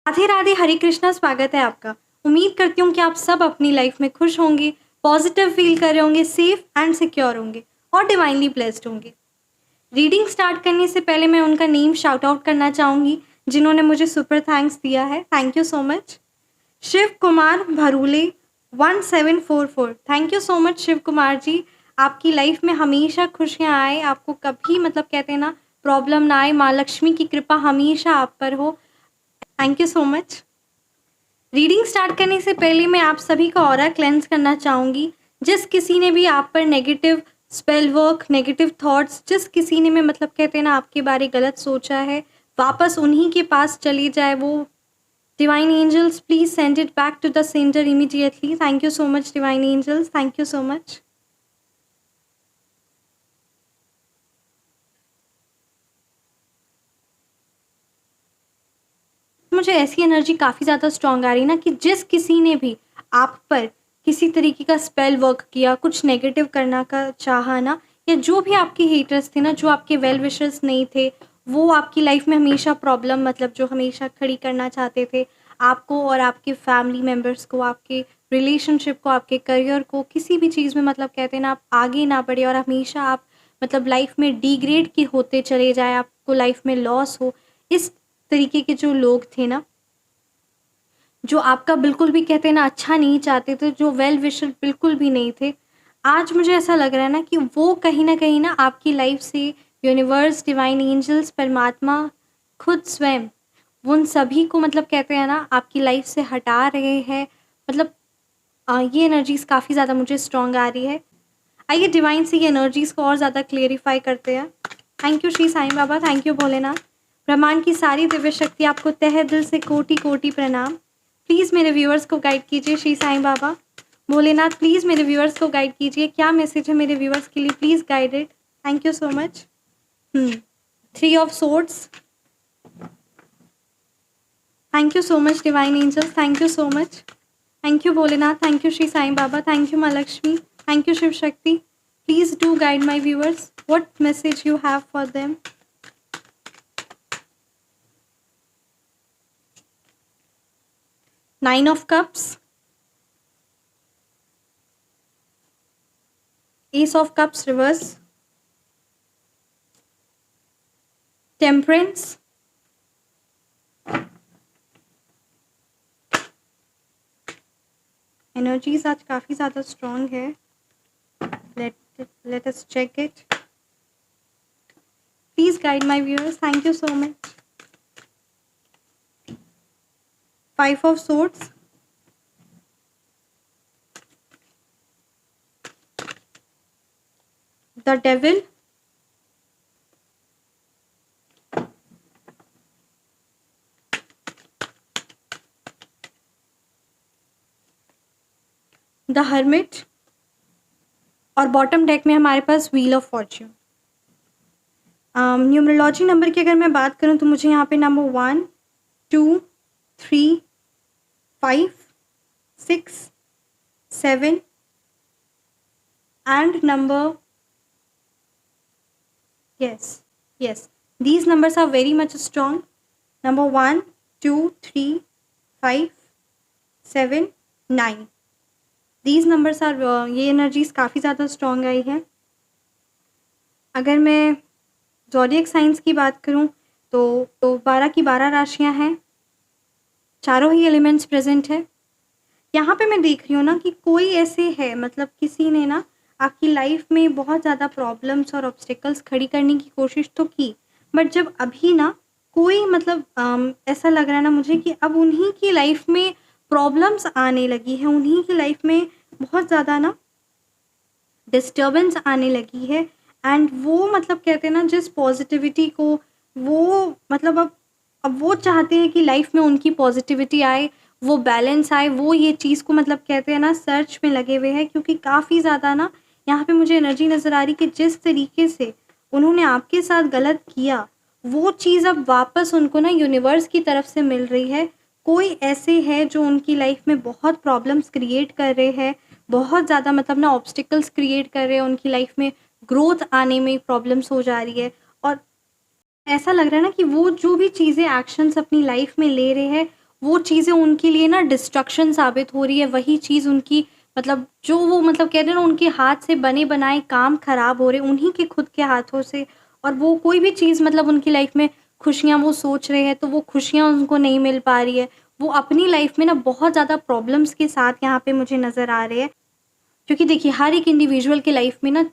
राधे राधे, हरे कृष्णा, स्वागत है आपका। उम्मीद करती हूँ कि आप सब अपनी लाइफ में खुश होंगे, पॉजिटिव फील कर रहे होंगे, सेफ एंड सिक्योर होंगे और डिवाइनली ब्लेस्ड होंगे। रीडिंग स्टार्ट करने से पहले मैं उनका नेम शाउट आउट करना चाहूँगी जिन्होंने मुझे सुपर थैंक्स दिया है। Thank you so much. Shiv Kumar Bharule 1744, thank you so much Shiv Kumar ji. आपकी लाइफ में हमेशा खुशियाँ आए, आपको कभी कहते हैं ना प्रॉब्लम ना आए, माँ लक्ष्मी की कृपा हमेशा आप पर हो। Thank you so much. Reading start करने से पहले मैं आप सभी का ऑरा क्लेंस करना चाहूँगी। जिस किसी ने भी आप पर negative spell work, negative thoughts, जिस किसी ने में कहते हैं ना आपके बारे गलत सोचा है, वापस उन्हीं के पास चली जाए वो। Divine angels, please send it back to the centre immediately. Thank you so much divine angels, thank you so much. मुझे ऐसी एनर्जी काफ़ी ज़्यादा स्ट्रॉन्ग आ रही ना कि जिस किसी ने भी आप पर किसी तरीके का स्पेल वर्क किया, कुछ नेगेटिव करना का चाहा ना, या जो भी आपके हेटर्स थे ना, जो आपके वेल विशर्स नहीं थे, वो आपकी लाइफ में हमेशा प्रॉब्लम जो हमेशा खड़ी करना चाहते थे आपको और आपके फैमिली मेम्बर्स को, आपके रिलेशनशिप को, आपके करियर को, किसी भी चीज़ में कहते हैं ना आप आगे ना बढ़े और हमेशा आप लाइफ में डिग्रेड की होते चले जाए, आपको लाइफ में लॉस हो, इस तरीके के जो लोग थे ना, जो आपका बिल्कुल भी कहते हैं ना अच्छा नहीं चाहते थे, जो वेल विशर बिल्कुल भी नहीं थे, आज मुझे ऐसा लग रहा है ना कि वो कहीं ना आपकी लाइफ से यूनिवर्स, डिवाइन एंजल्स, परमात्मा, खुद स्वयं, उन सभी को कहते हैं ना आपकी लाइफ से हटा रहे हैं। ये एनर्जीज काफ़ी ज़्यादा मुझे स्ट्रॉन्ग आ रही है। आइए डिवाइन से ये एनर्जीज को और ज़्यादा क्लेरिफाई करते हैं। Thank you Shri Sai Baba, thank you Bholenath. ब्रह्मांड की सारी दिव्य शक्ति आपको तहे दिल से कोटि कोटि प्रणाम। प्लीज़ मेरे व्यूअर्स को गाइड कीजिए श्री साईं बाबा। भोलेनाथ प्लीज़ मेरे व्यूअर्स को गाइड कीजिए, क्या मैसेज है मेरे व्यूअर्स के लिए, please guided. Thank you so much. 3 of swords, thank you so much divine angels, thank you so much. Thank you Bholenath, thank you Shri Sai Baba, thank you माँ Lakshmi, thank you Shiv Shakti. Please do guide my viewers, what message you have for them. Nine of Cups, Ace of Cups reverse, Temperance, energies आज काफ़ी ज़्यादा strong है। let us check it. Please guide my viewers, thank you so much. 5 of Swords, the Devil, the hermit, और bottom deck में हमारे पास wheel of fortune. Numerology number की अगर मैं बात करूं तो मुझे यहाँ पे number 1, 2, 3, 5, 6, 7 and number, yes, these numbers are very much strong. Number 1, 2, 3, 5, 7, 9, these numbers are ये एनर्जीज काफ़ी ज़्यादा स्ट्रॉन्ग आई है। अगर मैं ज़ोडिएक साइंस की बात करूं तो 12 की 12 राशियां हैं, चारों ही एलिमेंट्स प्रेजेंट है। यहाँ पे मैं देख रही हूँ ना कि कोई ऐसे है, किसी ने ना आपकी लाइफ में बहुत ज़्यादा प्रॉब्लम्स और ऑब्स्टिकल्स खड़ी करने की कोशिश तो की, बट जब अभी ना कोई ऐसा लग रहा है ना मुझे कि अब उन्हीं की लाइफ में प्रॉब्लम्स आने लगी है, उन्हीं की लाइफ में बहुत ज़्यादा ना डिस्टर्बेंस आने लगी है। एंड वो कहते हैं ना जिस पॉजिटिविटी को वो अब वो चाहते हैं कि लाइफ में उनकी पॉजिटिविटी आए, वो बैलेंस आए, वो ये चीज़ को कहते हैं ना सर्च में लगे हुए हैं, क्योंकि काफ़ी ज़्यादा ना यहाँ पे मुझे एनर्जी नज़र आ रही कि जिस तरीके से उन्होंने आपके साथ गलत किया, वो चीज़ अब वापस उनको ना यूनिवर्स की तरफ से मिल रही है। कोई ऐसे है जो उनकी लाइफ में बहुत प्रॉब्लम्स क्रिएट कर रहे हैं, बहुत ज़्यादा ना ऑब्स्टिकल्स क्रिएट कर रहे हैं, उनकी लाइफ में ग्रोथ आने में प्रॉब्लम्स हो जा रही है। और ऐसा लग रहा है ना कि वो जो भी चीज़ें एक्शंस अपनी लाइफ में ले रहे हैं वो चीज़ें उनके लिए ना डिस्ट्रक्शन साबित हो रही है। वही चीज़ उनकी मतलब जो वो मतलब कहते हैं ना उनके हाथ से बने बनाए काम खराब हो रहे हैं उन्हीं के खुद के हाथों से। और वो कोई भी चीज़ मतलब उनकी लाइफ में खुशियाँ वो सोच रहे हैं तो वो खुशियाँ उनको नहीं मिल पा रही है। वो अपनी लाइफ में ना बहुत ज़्यादा प्रॉब्लम्स के साथ यहाँ पे मुझे नज़र आ रहे हैं। क्योंकि देखिए हर एक इंडिविजुअल के लाइफ में ना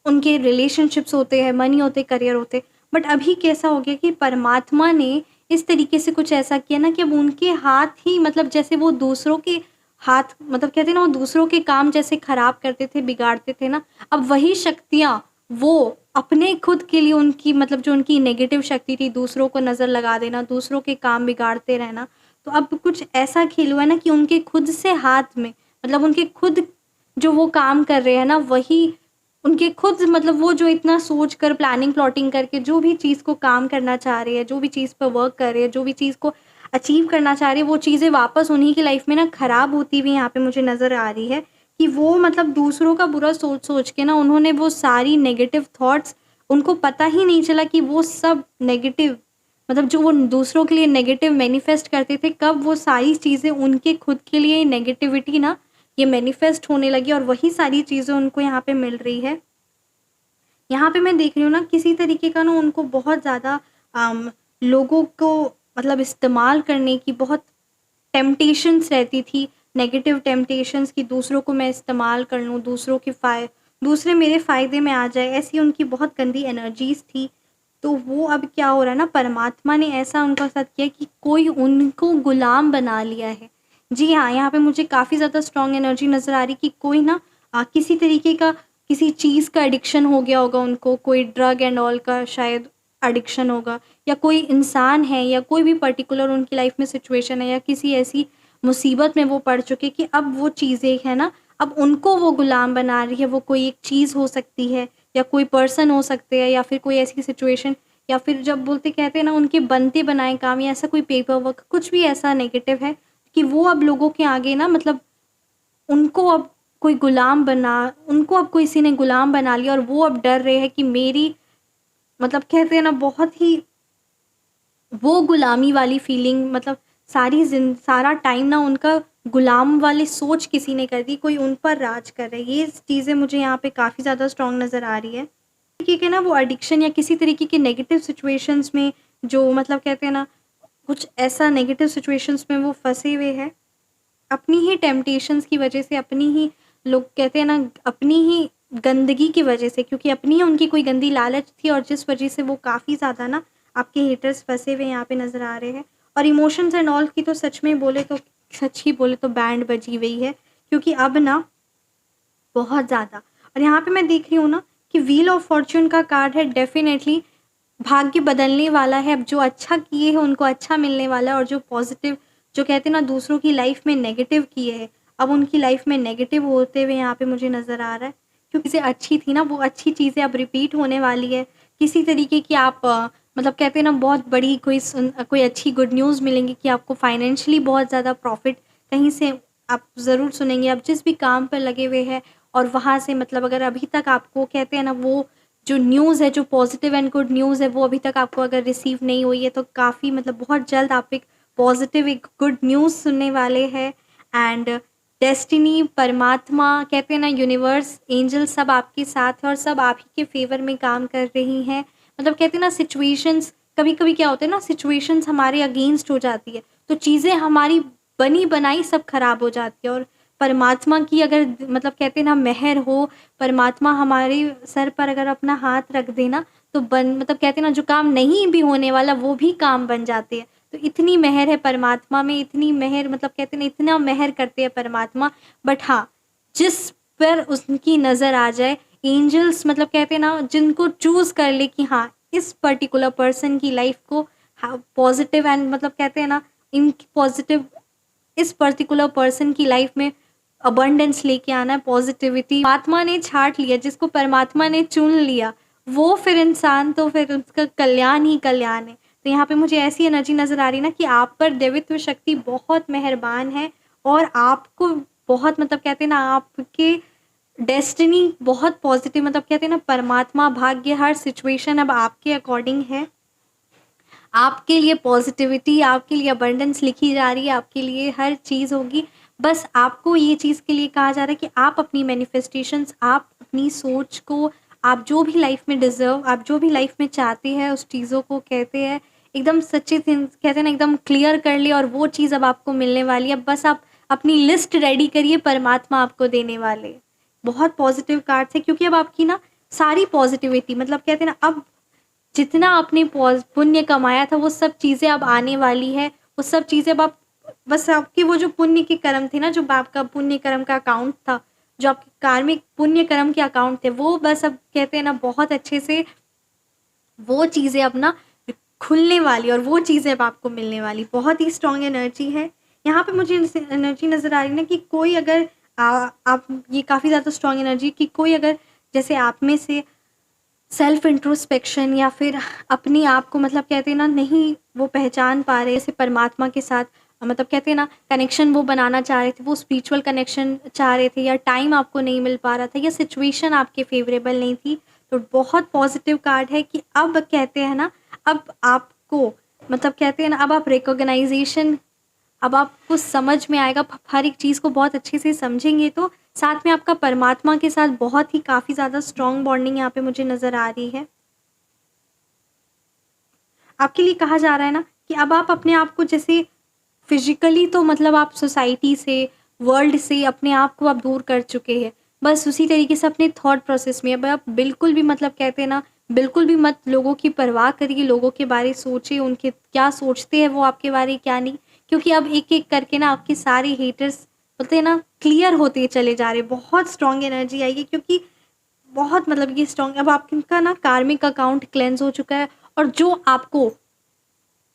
उनके रिलेशनशिप्स होते हैं, मनी होते, करियर होते। बट अभी कैसा हो गया कि परमात्मा ने इस तरीके से कुछ ऐसा किया ना कि अब उनके हाथ ही मतलब जैसे वो दूसरों के हाथ मतलब कहते हैं ना वो दूसरों के काम जैसे खराब करते थे, बिगाड़ते थे ना, अब वही शक्तियाँ वो अपने खुद के लिए उनकी मतलब जो उनकी नेगेटिव शक्ति थी, दूसरों को नज़र लगा देना, दूसरों के काम बिगाड़ते रहना, तो अब कुछ ऐसा खेल हुआ है ना कि उनके खुद से हाथ में मतलब उनके खुद जो वो काम कर रहे हैं ना वही उनके खुद मतलब वो जो इतना सोच कर प्लानिंग प्लॉटिंग करके जो भी चीज़ को काम करना चाह रहे हैं, जो भी चीज़ पर वर्क कर रहे हैं, जो भी चीज़ को अचीव करना चाह रहे हैं, वो चीज़ें वापस उन्हीं की लाइफ में ना खराब होती हुई यहाँ पे मुझे नज़र आ रही है कि वो मतलब दूसरों का बुरा सोच-सोच के ना उन्होंने वो सारी नेगेटिव थॉट्स उनको पता ही नहीं चला कि वो सब नेगेटिव मतलब जो वो दूसरों के लिए नेगेटिव मैनिफेस्ट करते थे, कब वो सारी चीज़ें उनके खुद के लिए नेगेटिविटी ना ये मैनिफेस्ट होने लगी और वही सारी चीज़ें उनको यहाँ पे मिल रही है। यहाँ पे मैं देख रही हूँ ना किसी तरीके का ना उनको बहुत ज़्यादा लोगों को मतलब इस्तेमाल करने की बहुत टेम्पटेशंस रहती थी, नेगेटिव टेम्पटेशंस कि दूसरों को मैं इस्तेमाल कर लूँ, दूसरे मेरे फ़ायदे में आ जाए, ऐसी उनकी बहुत गंदी एनर्जीज़ थी। तो वो अब क्या हो रहा है ना परमात्मा ने ऐसा उनका साथ किया कि कोई उनको गुलाम बना लिया है। जी हाँ, यहाँ पे मुझे काफ़ी ज़्यादा स्ट्रॉन्ग एनर्जी नज़र आ रही कि कोई ना किसी तरीके का किसी चीज़ का एडिक्शन हो गया होगा उनको, कोई ड्रग एंड ऑल का शायद एडिक्शन होगा या कोई इंसान है या कोई भी पर्टिकुलर उनकी लाइफ में सिचुएशन है या किसी ऐसी मुसीबत में वो पड़ चुके कि अब वो चीज़ें है ना, अब उनको वो गुलाम बना रही है। वो कोई एक चीज़ हो सकती है या कोई पर्सन हो सकते हैं या फिर कोई ऐसी सिचुएशन या फिर जब बोलते कहते हैं ना उनके बनते बनाए काम या ऐसा कोई पेपर वर्क कुछ भी ऐसा नेगेटिव है कि वो अब लोगों के आगे ना मतलब उनको अब उनको अब किसी ने गुलाम बना लिया और वो अब डर रहे हैं कि मेरी मतलब कहते हैं ना बहुत ही वो गुलामी वाली फीलिंग मतलब सारा टाइम ना उनका गुलाम वाली सोच किसी ने कर दी, कोई उन पर राज कर रहा है। ये चीज़ें मुझे यहाँ पे काफ़ी ज़्यादा स्ट्रॉन्ग नज़र आ रही है। तरीके के ना वो एडिक्शन या किसी तरीके की नेगेटिव सिचुएशंस में जो मतलब कहते हैं ना कुछ ऐसा नेगेटिव सिचुएशंस में वो फँसे हुए हैं। अपनी ही टेम्पटेशंस की वजह से अपनी ही लोग कहते हैं ना अपनी ही गंदगी की वजह से क्योंकि अपनी ही उनकी कोई गंदी लालच थी और जिस वजह से वो काफ़ी ज़्यादा ना आपके हेटर्स फंसे हुए यहाँ पे नज़र आ रहे हैं। और इमोशंस एंड ऑल की तो सच ही बोले तो बैंड बजी हुई है क्योंकि अब ना बहुत ज़्यादा और यहाँ पे मैं देख रही हूँ ना कि व्हील ऑफ फॉर्च्यून का कार्ड है। डेफिनेटली भाग्य बदलने वाला है। अब जो अच्छा किए हैं उनको अच्छा मिलने वाला है और जो पॉजिटिव जो कहते हैं ना दूसरों की लाइफ में नेगेटिव किए हैं अब उनकी लाइफ में नेगेटिव होते हुए यहाँ पे मुझे नज़र आ रहा है। क्योंकि चीज़ें अच्छी थी ना वो अच्छी चीज़ें अब रिपीट होने वाली है। किसी तरीके की आप मतलब कहते हैं ना बहुत बड़ी कोई अच्छी गुड न्यूज़ मिलेंगी कि आपको फाइनेंशियली बहुत ज़्यादा प्रॉफिट कहीं से आप ज़रूर सुनेंगे। आप जिस भी काम पर लगे हुए हैं और वहाँ से मतलब अगर अभी तक आपको कहते हैं ना वो जो न्यूज़ है, जो पॉज़िटिव एंड गुड न्यूज़ है, वो अभी तक आपको अगर रिसीव नहीं हुई है, तो काफ़ी मतलब बहुत जल्द आप एक पॉज़िटिव, एक गुड न्यूज़ सुनने वाले हैं। एंड डेस्टिनी, परमात्मा, कहते हैं ना यूनिवर्स, एंजल सब आपके साथ है और सब आप ही के फ़ेवर में काम कर रही हैं। मतलब कहते हैं ना सिचुएशंस कभी-कभी क्या होता है ना सिचुएशंस हमारे अगेंस्ट हो जाती है, तो चीज़ें हमारी बनी-बनाई सब खराब हो जाती है और परमात्मा की अगर मतलब कहते हैं ना मेहर हो, परमात्मा हमारे सर पर अगर अपना हाथ रख दे ना तो मतलब कहते हैं ना जो काम नहीं भी होने वाला वो भी काम बन जाते हैं। तो इतनी मेहर है परमात्मा में, इतनी मेहर मतलब कहते हैं ना इतना मेहर करते हैं परमात्मा। बट हाँ, जिस पर उनकी नज़र आ जाए, एंजल्स मतलब कहते हैं ना जिनको चूज़ कर ले कि हाँ, इस पर्टिकुलर पर्सन की लाइफ को हाँ, पॉज़िटिव एंड मतलब कहते हैं ना इन पॉज़िटिव इस पर्टिकुलर पर्सन की लाइफ में अबंडेंस लेके आना है, पॉजिटिविटी। परमात्मा ने छाँट लिया, जिसको परमात्मा ने चुन लिया, वो फिर इंसान तो फिर उसका कल्याण ही कल्याण है। तो यहाँ पे मुझे ऐसी एनर्जी नज़र आ रही है ना कि आप पर दैवित्व शक्ति बहुत मेहरबान है और आपको बहुत मतलब कहते हैं ना आपके डेस्टिनी बहुत पॉजिटिव मतलब कहते हैं ना परमात्मा, भाग्य, हर सिचुएशन अब आपके अकॉर्डिंग है। आपके लिए पॉजिटिविटी, आपके लिए अबंडेंस लिखी जा रही है, आपके लिए हर चीज़ होगी। बस आपको ये चीज़ के लिए कहा जा रहा है कि आप अपनी मैनिफेस्टेशंस, आप अपनी सोच को, आप जो भी लाइफ में डिज़र्व, आप जो भी लाइफ में चाहते हैं, उस चीज़ों को कहते हैं एकदम सच्ची थिंग्स, कहते हैं ना एकदम क्लियर कर लिए, और वो चीज़ अब आपको मिलने वाली है। बस आप अपनी लिस्ट रेडी करिए, परमात्मा आपको देने वाले हैं। बहुत पॉजिटिव कार्ड्स है, क्योंकि अब आपकी ना सारी पॉजिटिविटी, मतलब कहते हैं ना, अब जितना आपने पुण्य कमाया था वो सब चीज़ें अब आने वाली है। वो सब चीज़ें अब आप, बस आपके वो जो पुण्य के कर्म थे ना, जो आपका पुण्य कर्म का अकाउंट था, जो आपके कार्मिक पुण्य कर्म के अकाउंट थे, वो बस अब कहते हैं ना बहुत अच्छे से वो चीज़ें अब ना खुलने वाली, और वो चीज़ें अब आपको मिलने वाली। बहुत ही स्ट्रॉन्ग एनर्जी है यहाँ पे। मुझे एनर्जी नज़र आ रही है ना कि कोई अगर आप, ये काफ़ी ज़्यादा स्ट्रॉन्ग एनर्जी कि कोई अगर जैसे आप में से सेल्फ इंट्रोस्पेक्शन या फिर अपने आप को, मतलब कहते हैं ना, नहीं वो पहचान पा रहे, जैसे परमात्मा के साथ मतलब कहते हैं ना कनेक्शन वो बनाना चाह रहे थे, वो स्पिरिचुअल कनेक्शन चाह रहे थे, या टाइम आपको नहीं मिल पा रहा था, या सिचुएशन आपके फेवरेबल नहीं थी, तो बहुत पॉजिटिव कार्ड है कि अब कहते हैं ना, अब आपको, मतलब कहते हैं ना, अब आप रिकॉग्नाइजेशन, अब आपको समझ में आएगा, हर एक चीज़ को बहुत अच्छे से समझेंगे, तो साथ में आपका परमात्मा के साथ बहुत ही काफ़ी ज़्यादा स्ट्रॉन्ग बॉन्डिंग यहाँ पे मुझे नज़र आ रही है। आपके लिए कहा जा रहा है ना कि अब आप अपने आप को, जैसे फिजिकली तो मतलब आप सोसाइटी से, वर्ल्ड से अपने आप को आप दूर कर चुके हैं, बस उसी तरीके से अपने थॉट प्रोसेस में अब आप बिल्कुल भी, मतलब कहते हैं ना, बिल्कुल भी मत लोगों की परवाह करिए, लोगों के बारे सोचिए, उनके क्या सोचते हैं वो आपके बारे, क्या नहीं, क्योंकि अब एक एक करके ना आपके सारे हेटर्स, बोलते हैं ना, क्लियर होते चले जा रहे हैं। बहुत स्ट्रॉन्ग एनर्जी आएगी, क्योंकि बहुत, मतलब ये स्ट्रॉन्ग, अब आपका ना कार्मिक अकाउंट क्लेंस हो चुका है, और जो आपको,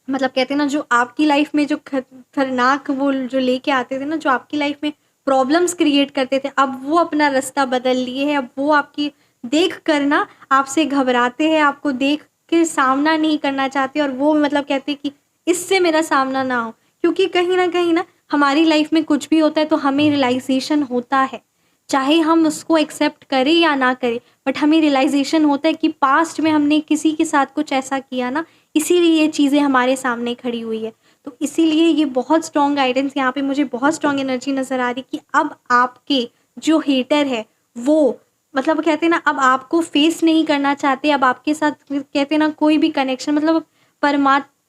मतलब कहते हैं ना, जो आपकी लाइफ में जो खतरनाक वो जो लेके आते थे ना, जो आपकी लाइफ में प्रॉब्लम्स क्रिएट करते थे, अब वो अपना रास्ता बदल लिए हैं। अब वो आपकी देख कर ना आपसे घबराते हैं, आपको देख के सामना नहीं करना चाहते, और वो मतलब कहते हैं कि इससे मेरा सामना ना हो, क्योंकि कहीं ना हमारी लाइफ में कुछ भी होता है तो हमें रियलाइजेशन होता है, चाहे हम उसको एक्सेप्ट करें या ना करें, बट हमें रियलाइजेशन होता है कि पास्ट में हमने किसी के साथ कुछ ऐसा किया ना, इसीलिए ये चीज़ें हमारे सामने खड़ी हुई है। तो इसीलिए ये बहुत स्ट्रॉन्ग गाइडेंस यहाँ पे मुझे, बहुत स्ट्रॉन्ग एनर्जी नज़र आ रही कि अब आपके जो हेटर है वो, मतलब कहते हैं ना, अब आपको फेस नहीं करना चाहते, अब आपके साथ कहते हैं ना कोई भी कनेक्शन, मतलब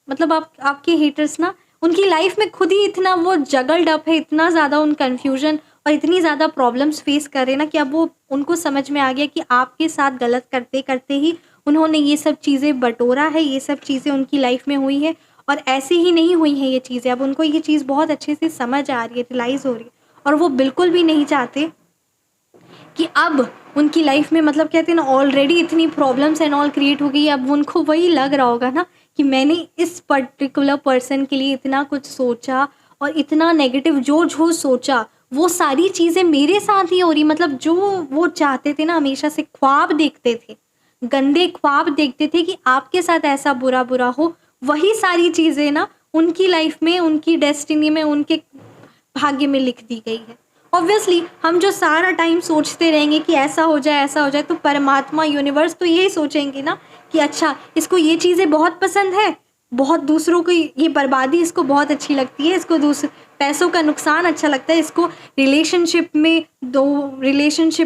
मतलब आप, आपके हेटर्स ना, उनकी लाइफ में खुद ही इतना वो जगल्ड अप है, इतना ज़्यादा उन कन्फ्यूजन और इतनी ज़्यादा प्रॉब्लम्स फेस कर रहे हैं ना, कि अब वो, उनको समझ में आ गया कि आपके साथ गलत करते करते ही उन्होंने ये सब चीज़ें बटोरा है, ये सब चीज़ें उनकी लाइफ में हुई है, और ऐसे ही नहीं हुई हैं ये चीज़ें, अब उनको ये चीज़ बहुत अच्छे से समझ आ रही है, रियलाइज़ हो रही है, और वो बिल्कुल भी नहीं चाहते कि अब उनकी लाइफ में, मतलब कहते हैं ना, ऑलरेडी इतनी प्रॉब्लम्स एंड ऑल क्रिएट हो गई है, अब उनको वही लग रहा होगा ना कि मैंने इस पर्टिकुलर पर्सन के लिए इतना कुछ सोचा, और इतना नेगेटिव जो जो सोचा वो सारी चीज़ें मेरे साथ ही हो रही, मतलब जो वो चाहते थे ना, हमेशा से ख्वाब देखते थे, गंदे ख्वाब देखते थे कि आपके साथ ऐसा बुरा बुरा हो, वही सारी चीज़ें ना उनकी लाइफ में, उनकी डेस्टिनी में, उनके भाग्य में लिख दी गई है। ऑब्वियसली हम जो सारा टाइम सोचते रहेंगे कि ऐसा हो जाए, ऐसा हो जाए, तो परमात्मा, यूनिवर्स तो यही सोचेंगे ना कि अच्छा, इसको ये चीज़ें बहुत पसंद है, बहुत दूसरों को ये बर्बादी इसको बहुत अच्छी लगती है, इसको पैसों का नुकसान अच्छा लगता है, इसको रिलेशनशिप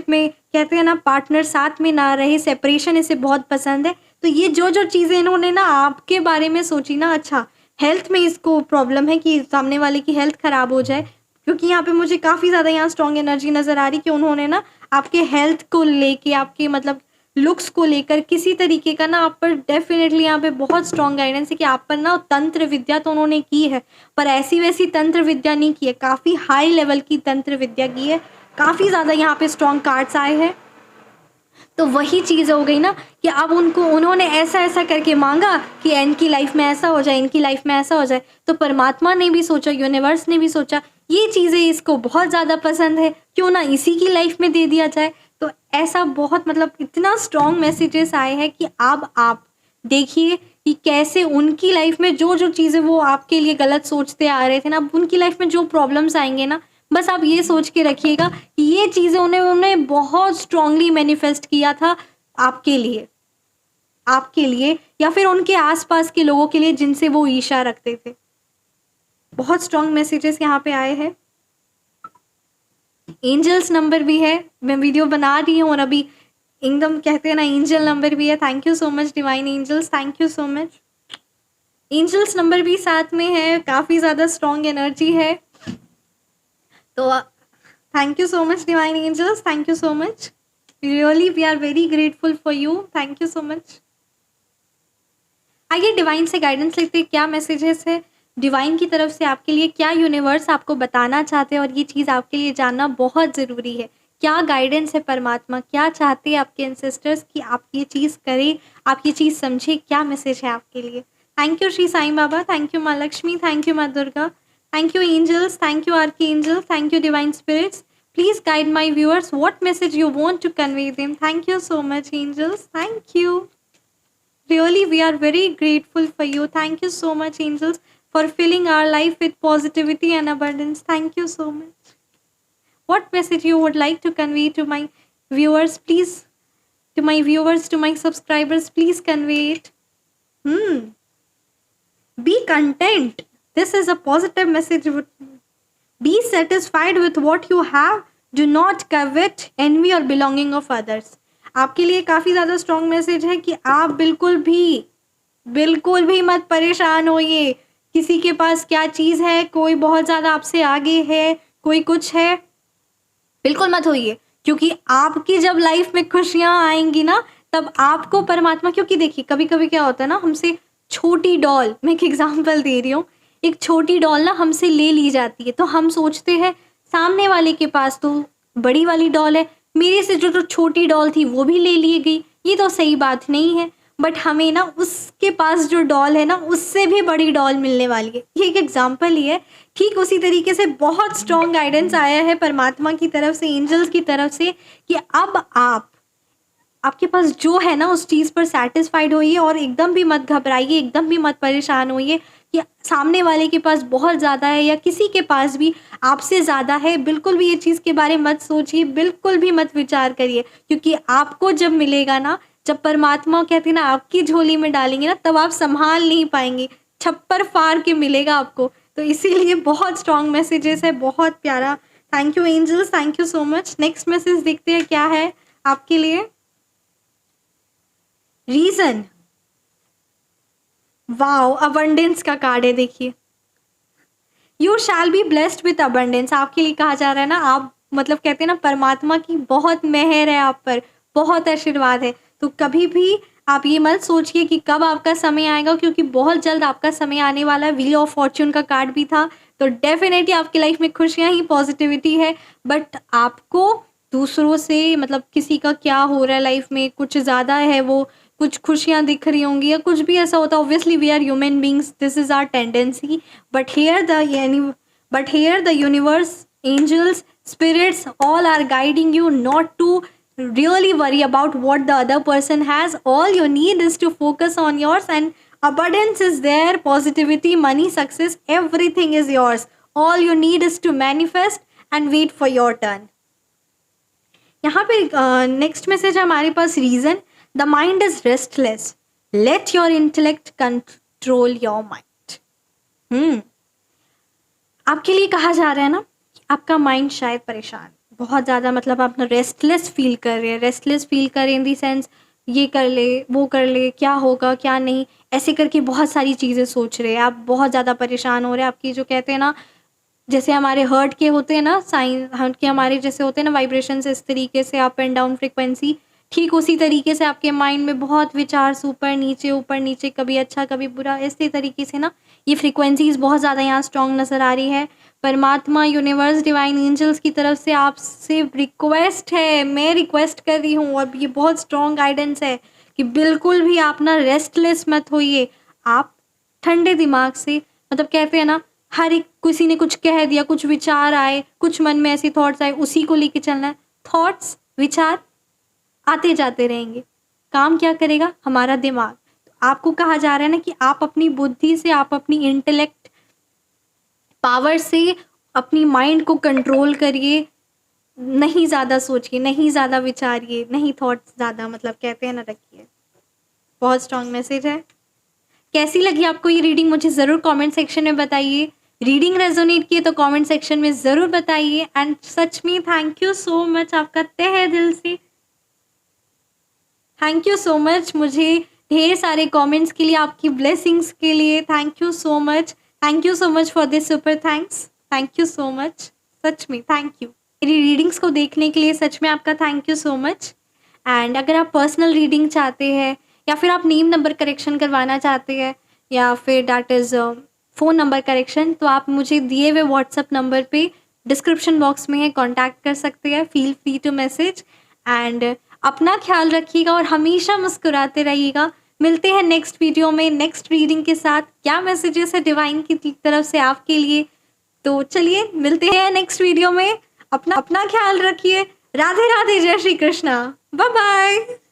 में कहते हैं ना, पार्टनर साथ में ना रहे, सेपरेशन इसे बहुत पसंद है। तो ये जो जो चीज़ें इन्होंने ना आपके बारे में सोची ना, अच्छा हेल्थ में इसको प्रॉब्लम है कि सामने वाले की हेल्थ ख़राब हो जाए, क्योंकि यहाँ पे मुझे काफ़ी ज़्यादा यहाँ स्ट्रॉन्ग एनर्जी नज़र आ रही कि उन्होंने ना आपके हेल्थ को लेके, आपके मतलब लुक्स को लेकर किसी तरीके का ना आप पर, डेफिनेटली यहाँ पे बहुत स्ट्रॉन्ग गाइडेंस है कि आप पर ना तंत्र विद्या तो उन्होंने की है, पर ऐसी वैसी तंत्र विद्या नहीं की है, काफ़ी हाई लेवल की तंत्र विद्या की है, काफ़ी ज़्यादा यहाँ पे स्ट्रॉन्ग कार्ड्स आए हैं। तो वही चीज़ हो गई ना कि अब उन्होंने ऐसा ऐसा करके मांगा कि इनकी लाइफ में ऐसा हो जाए, इनकी लाइफ में ऐसा हो जाए, तो परमात्मा ने भी सोचा, यूनिवर्स ने भी सोचा, ये चीज़ें इसको बहुत ज़्यादा पसंद है, क्यों ना इसी की लाइफ में दे दिया जाए। तो ऐसा बहुत, मतलब इतना स्ट्रॉन्ग मैसेजेस आए हैं कि अब आप देखिए कि कैसे उनकी लाइफ में जो जो चीज़ें वो आपके लिए गलत सोचते आ रहे थे ना, अब उनकी लाइफ में जो प्रॉब्लम्स आएंगे ना, बस आप ये सोच के रखिएगा कि ये चीज़ें उन्होंने बहुत स्ट्रांगली मैनिफेस्ट किया था आपके लिए। आपके लिए या फिर उनके आसपास के लोगों के लिए जिनसे वो ईर्ष्या रखते थे। बहुत स्ट्रॉन्ग मैसेजेस यहाँ पे आए हैं। एंजल्स नंबर भी है, मैं वीडियो बना रही हूँ और अभी एकदम कहते हैं ना एंजल नंबर भी है। Thank you so much divine angels, thank you so much. Angels number भी साथ में है, काफ़ी ज़्यादा स्ट्रॉन्ग एनर्जी है। तो thank you so much divine angels, thank you so much, really we are very grateful for you, thank you so much. आइए divine से गाइडेंस लेते हैं, क्या मैसेजेस है डिवाइन की तरफ से आपके लिए, क्या यूनिवर्स आपको बताना चाहते हैं और ये चीज़ आपके लिए जानना बहुत ज़रूरी है। क्या गाइडेंस है परमात्मा, क्या चाहते हैं आपके एंसेस्टर्स कि आप ये चीज़ करें, आप ये चीज़ समझें, क्या मैसेज है आपके लिए। Thank you Shri Sai Baba, thank you माँ लक्ष्मी, थैंक यू माँ Durga, thank you angels, thank you archangel, thank you divine spirits. Please guide my viewers what message you want to convey them. Thank you so much angels. Thank you. Really, we are very grateful for you. Thank you so much angels for filling our life with positivity and abundance. Thank you so much. What message you would like to convey to my viewers? Please, to my viewers, to my subscribers, please convey it. Be content. This is a positive message. Be satisfied with what you have. Do not covet, envy or belonging of others. आपके लिए काफ़ी ज़्यादा strong message है कि आप बिल्कुल भी मत परेशान होइए। किसी के पास क्या चीज़ है, कोई बहुत ज़्यादा आपसे आगे है, कोई कुछ है, बिल्कुल मत होइए, क्योंकि आपकी जब लाइफ में खुशियाँ आएंगी ना तब आपको परमात्मा, क्योंकि देखिए कभी कभी क्या होता है ना, हमसे छोटी डॉल, मैं एक एग्जांपल दे रही हूँ, एक छोटी डॉल ना हमसे ले ली जाती है तो हम सोचते हैं सामने वाले के पास तो बड़ी वाली डॉल है, मेरे से जो छोटी डॉल थी वो भी ले ली गई, ये तो सही बात नहीं है। बट हमें ना उसके पास जो डॉल है ना उससे भी बड़ी डॉल मिलने वाली है। ये एक एग्जाम्पल ही है। ठीक उसी तरीके से बहुत स्ट्रॉन्ग गाइडेंस आया है परमात्मा की तरफ से, एंजल्स की तरफ से, कि अब आपके पास जो है ना उस चीज़ पर सेटिस्फाइड होइए और एकदम भी मत घबराइए, एकदम भी मत परेशान होइए कि सामने वाले के पास बहुत ज़्यादा है या किसी के पास भी आपसे ज़्यादा है। बिल्कुल भी ये चीज़ के बारे में मत सोचिए, बिल्कुल भी मत विचार करिए, क्योंकि आपको जब मिलेगा ना, जब परमात्मा कहते हैं ना आपकी झोली में डालेंगे ना, तब आप संभाल नहीं पाएंगे, छप्पर फाड़ के मिलेगा आपको। तो इसीलिए बहुत स्ट्रॉन्ग मैसेजेस है, बहुत प्यारा। Thank you angels, thank you so much. Next message देखते हैं क्या है आपके लिए। रीजन, वाओ, अबंडेंस का कार्ड है, देखिए you shall be blessed with abundance. आपके लिए कहा जा रहा है ना, आप मतलब कहते हैं ना परमात्मा की बहुत मेहर है आप पर, बहुत आशीर्वाद है। तो कभी भी आप ये मत सोचिए कि कब आपका समय आएगा, क्योंकि बहुत जल्द आपका समय आने वाला है। व्हील ऑफ फॉर्च्यून का कार्ड भी था, तो डेफिनेटली आपकी लाइफ में खुशियाँ ही, पॉजिटिविटी है। बट आपको दूसरों से मतलब किसी का क्या हो रहा है लाइफ में, कुछ ज़्यादा है वो, कुछ खुशियाँ दिख रही होंगी या कुछ भी ऐसा होता है। Obviously we are human beings, this is our tendency, but here the universe, angels, spirits, all are guiding you not to really worry about what the other person has. All you need is to focus on yours, and abundance is there, positivity, money, success, everything is yours. All you need is to manifest and wait for your turn. यहाँ पे next message है हमारे पास, reason, the mind is restless, let your intellect control your mind. आपके लिए कहा जा रहा है ना कि आपका माइंड शायद परेशान, बहुत ज़्यादा, मतलब आप ना रेस्टलेस फील कर रहे हैं, रेस्टलेस फील कर रहे हैं इन दी सेंस ये कर ले, वो कर ले, क्या होगा क्या नहीं, ऐसे करके बहुत सारी चीज़ें सोच रहे हैं, आप बहुत ज़्यादा परेशान हो रहे हैं। आपकी जो कहते हैं ना, जैसे हमारे हर्ट के होते हैं ना साइन, हर्ट के हमारे जैसे होते हैं ना वाइब्रेशंस, इस तरीके से अप एंड डाउन फ्रिक्वेंसी, ठीक उसी तरीके से आपके माइंड में बहुत विचार ऊपर नीचे, कभी अच्छा कभी बुरा, इसी तरीके से ना ये फ्रिक्वेंसीज बहुत ज़्यादा यहाँ स्ट्रॉन्ग नज़र आ रही है। परमात्मा, यूनिवर्स, डिवाइन एंजल्स की तरफ से आपसे रिक्वेस्ट है, मैं रिक्वेस्ट कर रही हूँ, और ये बहुत स्ट्रॉन्ग गाइडेंस है कि बिल्कुल भी आप ना रेस्टलेस मत होइए। आप ठंडे दिमाग से, मतलब कहते हैं ना, हर एक किसी ने कुछ कह दिया, कुछ विचार आए, कुछ मन में ऐसी थॉट्स आए, उसी को लेके चलना है। थॉट्स, विचार आते जाते रहेंगे, काम क्या करेगा हमारा दिमाग। तो आपको कहा जा रहा है ना कि आप अपनी बुद्धि से, आप अपनी इंटेलेक्ट पावर से अपनी माइंड को कंट्रोल करिए, नहीं ज़्यादा सोचिए, नहीं ज़्यादा विचारिए, नहीं थॉट्स ज़्यादा मतलब कहते हैं ना रखिए। बहुत स्ट्रॉन्ग मैसेज है। कैसी लगी आपको ये रीडिंग मुझे ज़रूर कमेंट सेक्शन में बताइए। रीडिंग रेजोनेट किए तो कमेंट सेक्शन में ज़रूर बताइए। एंड सच में थैंक यू सो मच, आपका तहे दिल से थैंक यू सो मच, मुझे ढेर सारे कमेंट्स के लिए, आपकी ब्लेसिंग्स के लिए thank you so much. Thank you so much for this super thanks. Thank you so much, सच में थैंक यू। मेरी रीडिंग्स को देखने के लिए सच में आपका thank you so much. And अगर आप पर्सनल रीडिंग चाहते हैं या फिर आप नेम नंबर करेक्शन करवाना चाहते हैं या फिर that is phone number correction, तो आप मुझे दिए हुए व्हाट्सअप नंबर पे डिस्क्रिप्शन बॉक्स में कॉन्टैक्ट कर सकते हैं। Feel free to message. And अपना ख्याल रखिएगा और हमेशा मुस्कुराते रहिएगा। मिलते हैं नेक्स्ट वीडियो में नेक्स्ट रीडिंग के साथ। क्या मैसेजेस है डिवाइन की तरफ से आपके लिए, तो चलिए मिलते हैं नेक्स्ट वीडियो में। अपना ख्याल रखिए। राधे राधे, जय श्री कृष्णा, बाय बाय।